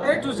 A to Z.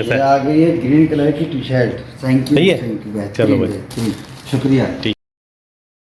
कैसा ये है? आ गई है ग्रीन कलर की टी शर्ट। थैंक यू सही है? थैंक यू चलो भाई। शुक्रिया। ठीक।